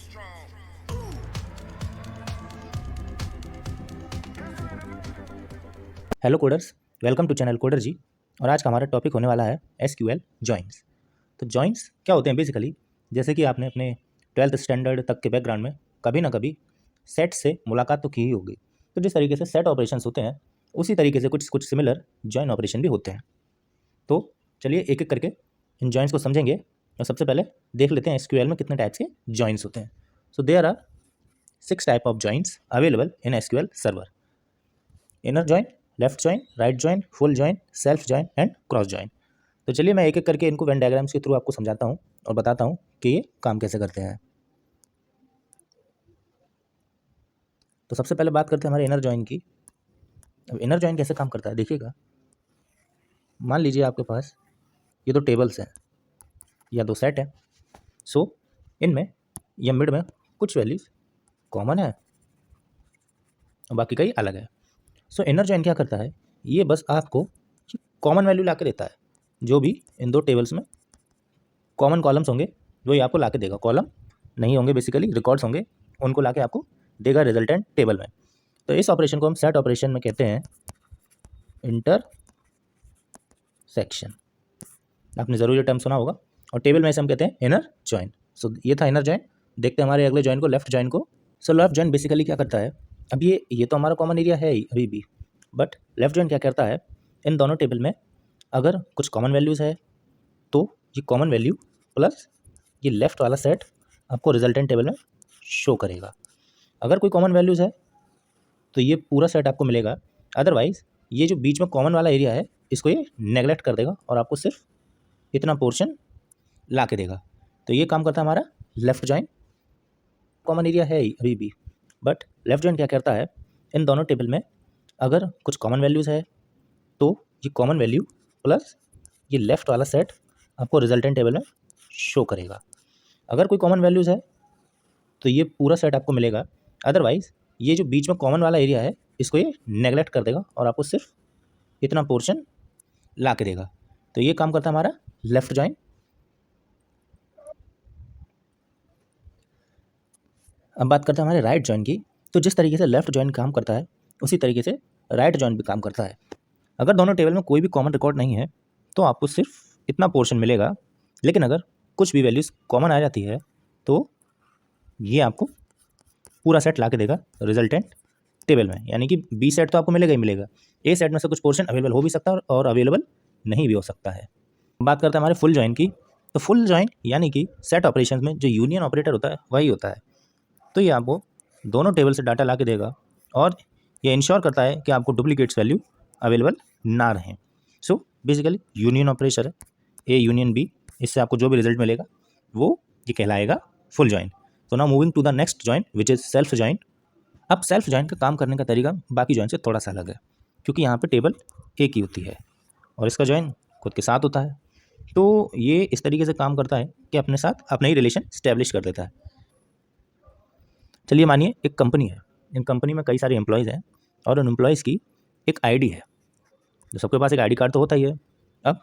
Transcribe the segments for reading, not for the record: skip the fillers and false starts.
Hello coders, welcome to channel Coder ji. और आज का हमारा टॉपिक होने वाला है एसक्यूएल जॉइंस। तो जॉइंस क्या होते हैं बेसिकली, जैसे कि आपने अपने 12th स्टैंडर्ड तक के बैकग्राउंड में कभी ना कभी सेट से मुलाकात तो की ही होगी। तो जिस तरीके से सेट ऑपरेशंस होते हैं उसी तरीके से कुछ सिमिलर जॉइन ऑपरेशन भी होते हैं। तो चलिए एक एक करके इन जॉइंस को समझेंगे और सबसे पहले देख लेते हैं एसक्यूएल में कितने टाइप्स के जॉइंस होते हैं। So there are 6 type of joins available in SQL server: inner join, left join, right join, full join, self join and cross join. तो चलिए मैं एक एक करके इनको वेन डायग्राम्स के थ्रू आपको समझाता हूँ और बताता हूँ कि ये काम कैसे करते हैं। तो सबसे पहले बात करते हैं हमारे इनर जॉइन की। अब इनर जॉइन कैसे काम करता है देखिएगा। मान लीजिए आपके पास ये दो टेबल्स हैं या दो सेट है। सो इनमें या मिड में कुछ वैल्यूज कॉमन है और बाकी कई अलग है। सो इनर जॉइन क्या करता है, ये बस आपको कॉमन वैल्यू ला के देता है। जो भी इन दो टेबल्स में कॉमन कॉलम्स होंगे वही आपको ला के देगा। कॉलम नहीं होंगे, बेसिकली रिकॉर्ड्स होंगे, उनको ला के आपको देगा रिजल्टेंट टेबल में। तो इस ऑपरेशन को हम सेट ऑपरेशन में कहते हैं इंटरसेक्शन। आपने ज़रूर ये टर्म सुना होगा। और टेबल में इसे हम कहते हैं इनर जॉइन। सो ये था इनर जॉइन। देखते हैं हमारे अगले जॉइन को, लेफ्ट जॉइन को। सो लेफ्ट जॉइन बेसिकली क्या करता है, अब ये तो हमारा कॉमन एरिया है ही अभी भी, बट लेफ्ट जॉइन क्या करता है, इन दोनों टेबल में अगर कुछ कॉमन वैल्यूज़ है तो ये कॉमन वैल्यू प्लस ये लेफ्ट वाला सेट आपको रिजल्टेंट टेबल में शो करेगा। अगर कोई कॉमन वैल्यूज़ है तो ये पूरा सेट आपको मिलेगा, अदरवाइज ये जो बीच में कॉमन वाला एरिया है इसको ये नेगलेक्ट कर देगा और आपको सिर्फ इतना पोर्शन ला के देगा। तो ये काम करता है हमारा लेफ्ट जॉइन। कॉमन एरिया है ही अभी भी, बट लेफ्ट जॉइन क्या करता है, इन दोनों टेबल में अगर कुछ कॉमन वैल्यूज़ है तो ये कॉमन वैल्यू प्लस ये लेफ्ट वाला सेट आपको रिजल्टेंट टेबल में शो करेगा। अगर कोई कॉमन वैल्यूज़ है तो ये पूरा सेट आपको मिलेगा, अदरवाइज ये जो बीच में कॉमन वाला एरिया है इसको ये नेगलेक्ट कर देगा और आपको सिर्फ इतना पोर्शन ला के देगा। तो ये काम करता है हमारा लेफ्ट जॉइन। अब बात करते हैं हमारे राइट जॉइन की। तो जिस तरीके से लेफ्ट जॉइन काम करता है उसी तरीके से राइट जॉइन भी काम करता है। अगर दोनों टेबल में कोई भी कॉमन रिकॉर्ड नहीं है तो आपको सिर्फ इतना पोर्शन मिलेगा, लेकिन अगर कुछ भी वैल्यूज़ कॉमन आ जाती है तो ये आपको पूरा सेट ला के देगा रिजल्टेंट टेबल में। यानी कि बी सेट तो आपको मिलेगा ही मिलेगा, ए सेट में से कुछ पोर्शन अवेलेबल हो भी सकता है और अवेलेबल नहीं भी हो सकता है। बात करते हैं हमारे फुल जॉइन की। तो फुल जॉइन यानी कि सेट ऑपरेशंस में जो यूनियन ऑपरेटर होता है वही होता है। तो ये आपको दोनों टेबल से डाटा ला के देगा और ये इंश्योर करता है कि आपको डुप्लीकेट्स वैल्यू अवेलेबल ना रहें। सो बेसिकली यूनियन ऑपरेशन है, ए यूनियन बी, इससे आपको जो भी रिजल्ट मिलेगा वो ये कहलाएगा फुल जॉइन। तो now moving to the next join which is self join. अब सेल्फ जॉइन का काम करने का तरीका बाकी जॉइन से थोड़ा सा अलग है, क्योंकि यहाँ पे टेबल एक ही होती है और इसका जॉइन खुद के साथ होता है। तो ये इस तरीके से काम करता है कि अपने साथ अपना ही रिलेशन स्टैब्लिश कर देता है। चलिए मानिए एक कंपनी है, इन कंपनी में कई सारे एम्प्लॉयज़ हैं और उन एम्प्लॉयज़ की एक आईडी है। तो सबके पास एक आईडी कार्ड तो होता ही है। अब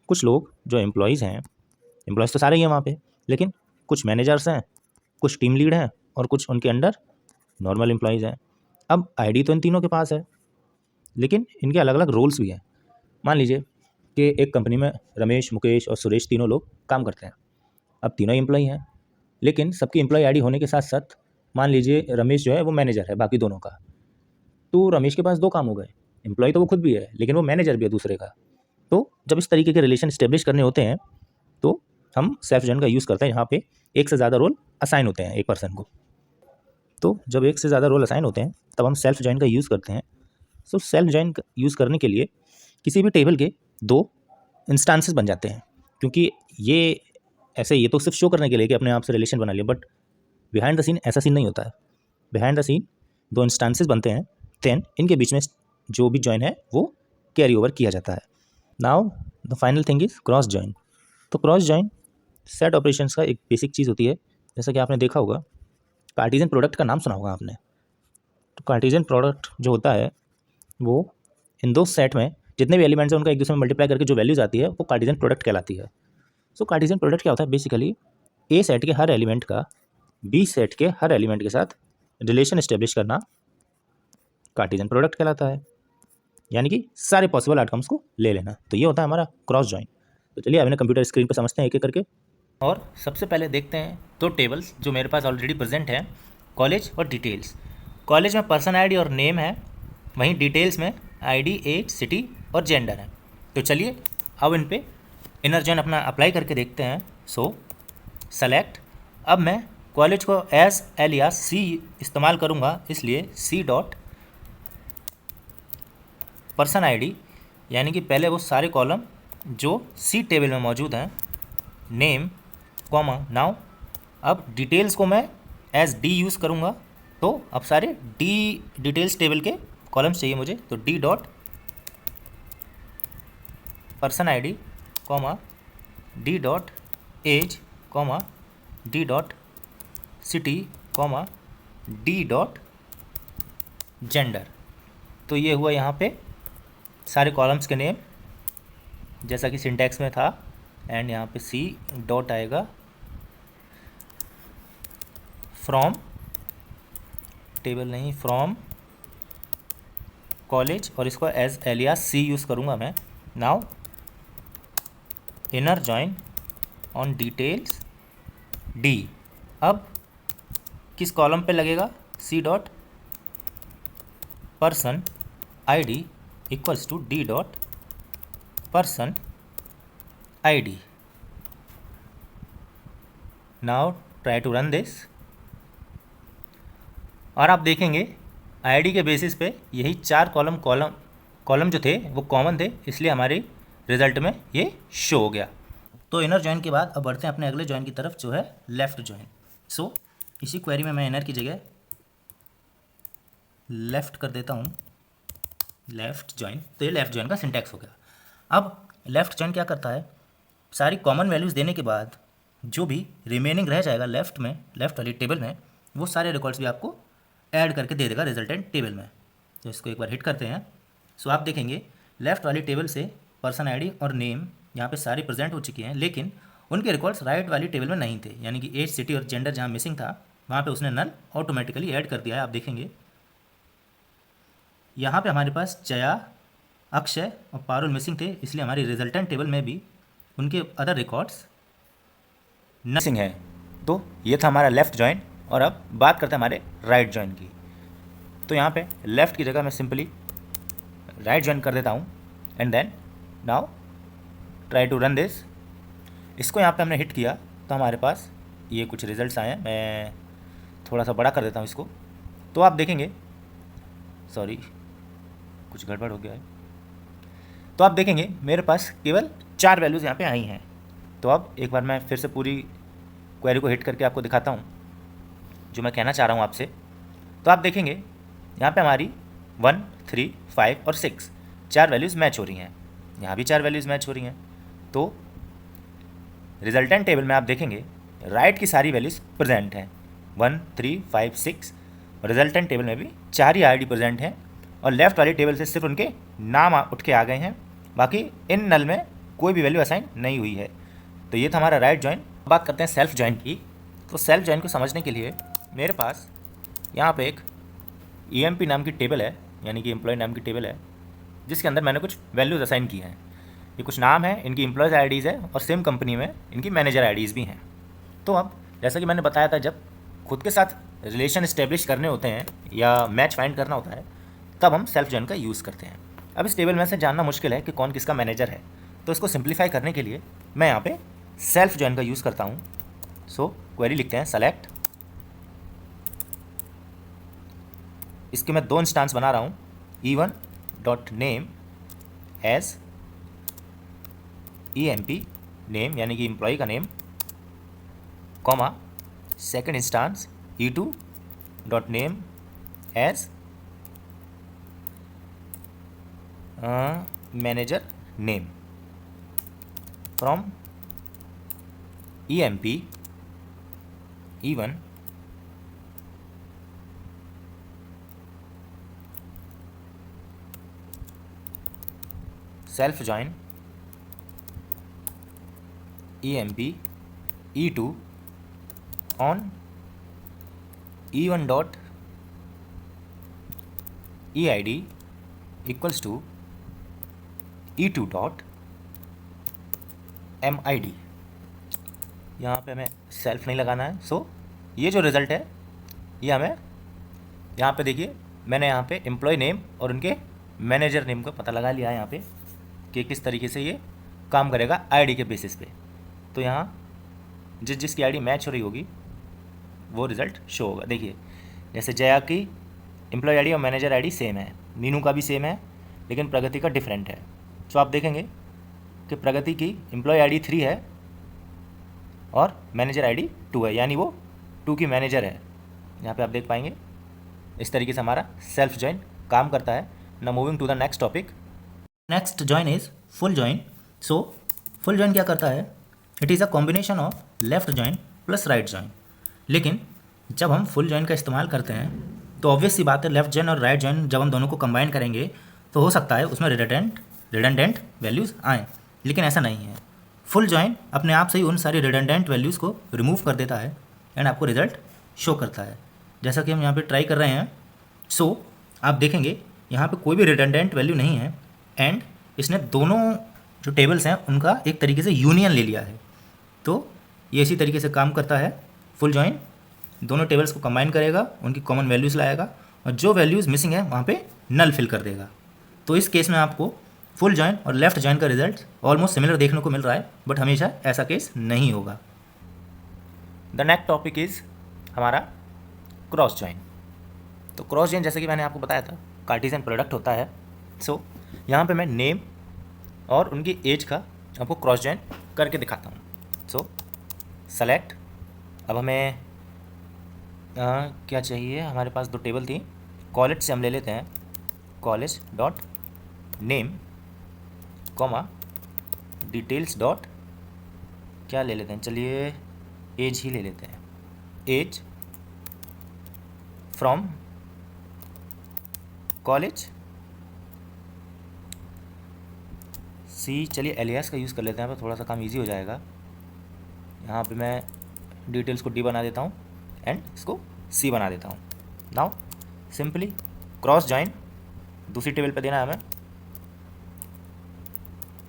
कुछ लोग जो एम्प्लॉयज़ हैं, एम्प्लॉयज़ तो सारे ही हैं वहाँ पे, लेकिन कुछ मैनेजर्स हैं, कुछ टीम लीड हैं और कुछ उनके अंडर नॉर्मल एम्प्लॉयज़ हैं। अब आईडी तो इन तीनों के पास है, लेकिन इनके अलग अलग रोल्स भी हैं। मान लीजिए कि एक कंपनी में रमेश, मुकेश और सुरेश तीनों लोग काम करते हैं। अब तीनों एम्प्लॉय हैं, लेकिन सबकी एम्प्लॉय आईडी होने के साथ साथ मान लीजिए रमेश जो है वो मैनेजर है बाकी दोनों का। तो रमेश के पास दो काम हो गए, एम्प्लॉय तो वो खुद भी है लेकिन वो मैनेजर भी है दूसरे का। तो जब इस तरीके के रिलेशन स्टेब्लिश करने होते हैं तो हम सेल्फ जॉइन का यूज़ करते हैं। यहाँ पे एक से ज़्यादा रोल असाइन होते हैं एक पर्सन को। तो जब एक से ज़्यादा रोल असाइन होते हैं तब हम सेल्फ जॉइन का यूज़ करते हैं। सो सेल्फ जॉइन का यूज़ करने के लिए किसी भी टेबल के दो इंस्टांसेस बन जाते हैं, क्योंकि ये ऐसे ये तो सिर्फ शो करने के लिए कि अपने आप से रिलेशन बना लिया, बट बिहाइंड द सीन ऐसा सीन नहीं होता है। बिहाइंड द सीन दो इंस्टांसेस बनते हैं, देन इनके बीच में जो भी जॉइन है वो कैरी ओवर किया जाता है। Now the final thing is cross join. तो क्रॉस जॉइन सेट ऑपरेशंस का एक बेसिक चीज़ होती है। जैसा कि आपने देखा होगा, कार्टेशियन प्रोडक्ट का नाम सुना होगा आपने। तो कार्टेशियन प्रोडक्ट जो होता है वो इन दो सेट में जितने भी एलिमेंट्स हैं उनका एक दूसरे में मल्टीप्लाई करके जो वैल्यूज़ आती है वो कार्टेशियन प्रोडक्ट कहलाती है। सो कार्टेशियन प्रोडक्ट क्या होता है, बेसिकली ए सेट के हर एलिमेंट का बी सेट के हर एलिमेंट के साथ रिलेशन इस्टेब्लिश करना कार्टेशियन प्रोडक्ट कहलाता है, यानी कि सारे पॉसिबल आउटकम्स को ले लेना। तो ये होता है हमारा क्रॉस जॉइन। तो चलिए अपने कंप्यूटर स्क्रीन पर समझते हैं एक एक करके। और सबसे पहले देखते हैं दो टेबल्स जो मेरे पास ऑलरेडी प्रेजेंट हैं, कॉलेज और डिटेल्स। कॉलेज में पर्सन आईडी और नेम है, वहीं डिटेल्स में आईडी, एज, सिटी और जेंडर है। तो चलिए अब इन पे इनर जॉइन अपना अप्लाई करके देखते हैं। सो सेलेक्ट, अब मैं कॉलेज को एज एलियास सी इस्तेमाल करूँगा, इसलिए सी डॉट पर्सन आईडी, यानी कि पहले वो सारे कॉलम जो सी टेबल में मौजूद हैं, नेम कॉमा नाउ। अब डिटेल्स को मैं एज डी यूज़ करूँगा, तो अब सारे डी डिटेल्स टेबल के कॉलम्स चाहिए मुझे, तो D dot person ID comma D dot age comma D dot city comma D dot gender. तो ये हुआ यहाँ पे सारे कॉलम्स के नेम जैसा कि सिंटैक्स में था, एंड यहाँ पे सी डॉट आएगा फ्रॉम टेबल नहीं, फ्रॉम कॉलेज, और इसको एज एलियास सी यूज़ करूँगा मैं। Now inner join on details D. अब किस कॉलम पे लगेगा, C dot person ID equals to D dot person ID. Now try to run this, और आप देखेंगे आईडी के बेसिस पे यही चार कॉलम जो थे वो कॉमन थे, इसलिए हमारे रिजल्ट में ये शो हो गया। तो इनर जॉइन के बाद अब बढ़ते हैं अपने अगले जॉइन की तरफ, जो है लेफ़्ट जॉइन। सो इसी क्वेरी में मैं इनर की जगह लेफ़्ट कर देता हूँ, लेफ़्ट जॉइन। तो ये लेफ़्ट जॉइन का सिंटैक्स हो गया। अब लेफ़्ट जॉइन क्या करता है, सारी कॉमन वैल्यूज़ देने के बाद जो भी रिमेनिंग रह जाएगा लेफ़्ट में, लेफ़्ट वाली टेबल में, वो सारे रिकॉर्ड्स भी आपको ऐड करके दे देगा रिजल्टेंट टेबल में। तो इसको एक बार हिट करते हैं। सो आप देखेंगे लेफ़्ट वाली टेबल से पर्सन आईडी और नेम यहाँ पे सारी प्रेजेंट हो चुकी हैं, लेकिन उनके रिकॉर्ड्स राइट वाली टेबल में नहीं थे, यानी कि एज, सिटी और जेंडर जहाँ मिसिंग था वहाँ पे उसने नल ऑटोमेटिकली ऐड कर दिया है। आप देखेंगे यहाँ पे हमारे पास जया, अक्षय और पारुल मिसिंग थे, इसलिए हमारी रिजल्टेंट टेबल में भी उनके अदर रिकॉर्ड्स मिसिंग है। तो ये था हमारा लेफ़्ट जॉइन। और अब बात करते हैं हमारे राइट जॉइन की। तो यहाँ पे लेफ़्ट की जगह मैं सिंपली राइट जॉइन कर देता हूँ, and then now try to run this. इसको यहाँ पे हमने हिट किया तो हमारे पास ये कुछ रिजल्ट्स आए हैं। मैं थोड़ा सा बड़ा कर देता हूँ इसको, तो आप देखेंगे, सॉरी कुछ गड़बड़ हो गया है। तो आप देखेंगे मेरे पास केवल 4 वैल्यूज़ यहाँ पे आई हैं। तो अब एक बार मैं फिर से पूरी क्वेरी को हिट करके आपको दिखाता हूँ जो मैं कहना चाह रहा हूँ आपसे। तो आप देखेंगे यहाँ पे हमारी 1, 3, 5 और 6 4 वैल्यूज़ मैच हो रही हैं, यहाँ भी 4 वैल्यूज़ मैच हो रही हैं। तो रिजल्टेंट टेबल में आप देखेंगे राइट की सारी वैल्यूज़ प्रेजेंट हैं, 1, 3, 5, 6, और रिजल्टेंट टेबल में भी 4 ही आईडी प्रेजेंट हैं, और लेफ़्ट वाली टेबल से सिर्फ उनके नाम उठ के आ गए हैं, बाकी इन नल में कोई भी वैल्यू असाइन नहीं हुई है। तो ये था हमारा राइट जॉइन। बात करते हैं सेल्फ जॉइन की। तो सेल्फ जॉइन को समझने के लिए मेरे पास यहाँ पे एक EMP नाम की टेबल है, यानी कि एम्प्लॉय नाम की टेबल है, जिसके अंदर मैंने कुछ वैल्यूज़ असाइन की हैं। ये कुछ नाम है, इनकी एम्प्लॉयज़ आईडीज़ है, और सेम कंपनी में इनकी मैनेजर आईडीज़ भी हैं। तो अब जैसा कि मैंने बताया था, जब खुद के साथ रिलेशन इस्टेब्लिश करने होते हैं या मैच फाइंड करना होता है, तब हम सेल्फ जॉइन का यूज़ करते हैं। अब इस टेबल में से जानना मुश्किल है कि कौन किसका मैनेजर है, तो इसको सिंप्लीफाई करने के लिए मैं यहाँ पे सेल्फ जॉइन का यूज़ करता हूँ। सो क्वेरी लिखते हैं सेलेक्ट, इसके मैं 2 इंस्टांस बना रहा हूँ, E1 dot name as EMP name, यानी कि एम्प्लॉय का name, comma second instance E2 dot name as manager name from EMP E1 self join EMP E2 on E1 dot EID equals to E2 dot MID। यहाँ पे हमें self नहीं लगाना है। सो ये जो रिज़ल्ट है ये हमें यहाँ पे देखिए, मैंने यहाँ पे एम्प्लॉय नेम और उनके मैनेजर नेम का पता लगा लिया है यहाँ पे कि किस तरीके से ये काम करेगा आईडी के बेसिस पे। तो यहाँ जिसकी आईडी मैच हो रही होगी वो रिज़ल्ट शो होगा। देखिए जैसे जया की एम्प्लॉय आईडी और मैनेजर आईडी सेम है, मीनू का भी सेम है, लेकिन प्रगति का डिफरेंट है। तो आप देखेंगे कि प्रगति की एम्प्लॉय आईडी 3 है और मैनेजर आईडी 2 है, यानी वो 2 की मैनेजर है। यहाँ पे आप देख पाएंगे इस तरीके से हमारा सेल्फ जॉइन काम करता है। Now moving to the next topic. Next join is full join. So full join क्या करता है? It is a combination of left join plus right join. लेकिन जब हम फुल जॉइन का इस्तेमाल करते हैं तो ऑब्वियस सी बात है, लेफ्ट जॉइन और राइट जॉइन जब हम दोनों को कंबाइन करेंगे तो हो सकता है उसमें रिडंडेंट वैल्यूज़ आएँ, लेकिन ऐसा नहीं है। फुल जॉइन अपने आप से ही उन सारी रिडंडेंट वैल्यूज़ को रिमूव कर देता है एंड आपको रिजल्ट शो करता है, जैसा कि हम यहाँ पे ट्राई कर रहे हैं। सो आप देखेंगे यहाँ पे कोई भी रिडंडेंट वैल्यू नहीं है एंड इसने दोनों जो टेबल्स हैं उनका एक तरीके से यूनियन ले लिया है। तो ये इसी तरीके से काम करता है। फुल जॉइन दोनों टेबल्स को कंबाइन करेगा, उनकी कॉमन वैल्यूज़ लाएगा और जो वैल्यूज़ मिसिंग है वहाँ पे नल फिल कर देगा। तो इस केस में आपको फुल जॉइन और लेफ्ट जॉइन का रिजल्ट ऑलमोस्ट सिमिलर देखने को मिल रहा है, बट हमेशा ऐसा केस नहीं होगा। द नेक्स्ट टॉपिक इज़ हमारा क्रॉस जॉइन। तो क्रॉस जॉइन जैसे कि मैंने आपको बताया था कार्टेशियन प्रोडक्ट होता है। सो यहाँ पे मैं नेम और उनकी एज का आपको क्रॉस जॉइन करके दिखाता हूँ। सो सेलेक्ट, अब हमें क्या चाहिए, हमारे पास 2 टेबल थी। कॉलेज से हम ले लेते हैं college dot name comma details dot क्या ले लेते हैं, चलिए एज ही ले लेते हैं, एज फ्रॉम कॉलेज सी। चलिए एलियास का यूज़ कर लेते हैं, पर थोड़ा सा काम इजी हो जाएगा। यहाँ पे मैं डिटेल्स को डी बना देता हूँ एंड इसको सी बना देता हूँ। नाउ सिंपली क्रॉस जॉइन दूसरी टेबल पे देना है हमें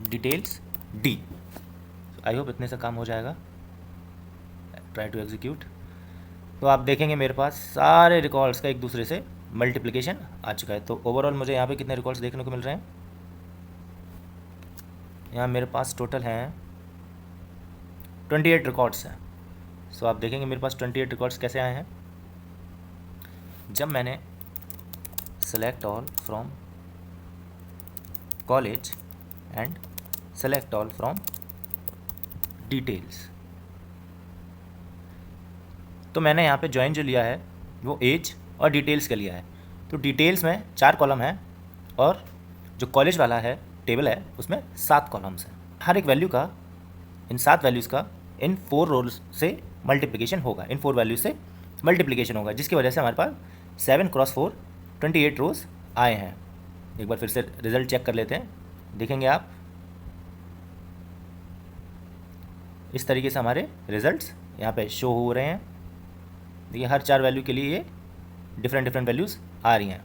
डिटेल्स डी। आई होप इतने से काम हो जाएगा। Try to execute. तो आप देखेंगे मेरे पास सारे रिकॉर्ड्स का एक दूसरे से मल्टीप्लिकेशन आ चुका है। तो ओवरऑल मुझे यहाँ पे कितने रिकॉर्ड्स देखने को मिल रहे हैं? यहाँ मेरे पास टोटल हैं 28 रिकॉर्ड्स हैं। सो आप देखेंगे मेरे पास 28 रिकॉर्ड्स कैसे आए हैं। जब मैंने select all from college and select all from details, तो मैंने यहाँ पे ज्वाइन जो लिया है वो एज और डिटेल्स का लिया है। तो डिटेल्स में 4 कॉलम है और जो कॉलेज वाला है टेबल है उसमें 7 कॉलम्स हैं। हर एक वैल्यू का, इन 7 वैल्यूज़ का इन 4 रोल्स से मल्टीप्लिकेशन होगा, इन 4 वैल्यूज से मल्टीप्लिकेशन होगा, जिसकी वजह से हमारे पास 7 क्रॉस 4 28 रोज आए हैं। एक बार फिर से रिजल्ट चेक कर लेते हैं। देखेंगे आप इस तरीके से हमारे रिजल्ट्स यहाँ पे शो हो रहे हैं। देखिए हर 4 वैल्यू के लिए ये डिफरेंट वैल्यूज़ आ रही हैं।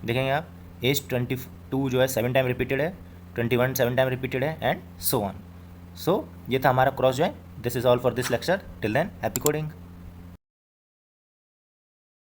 देखेंगे आप एज 22 जो है 7 टाइम रिपीटेड है, 21 7 टाइम रिपीटेड है एंड सो ऑन। सो ये था हमारा cross join. This is all for this lecture. Till than happy coding.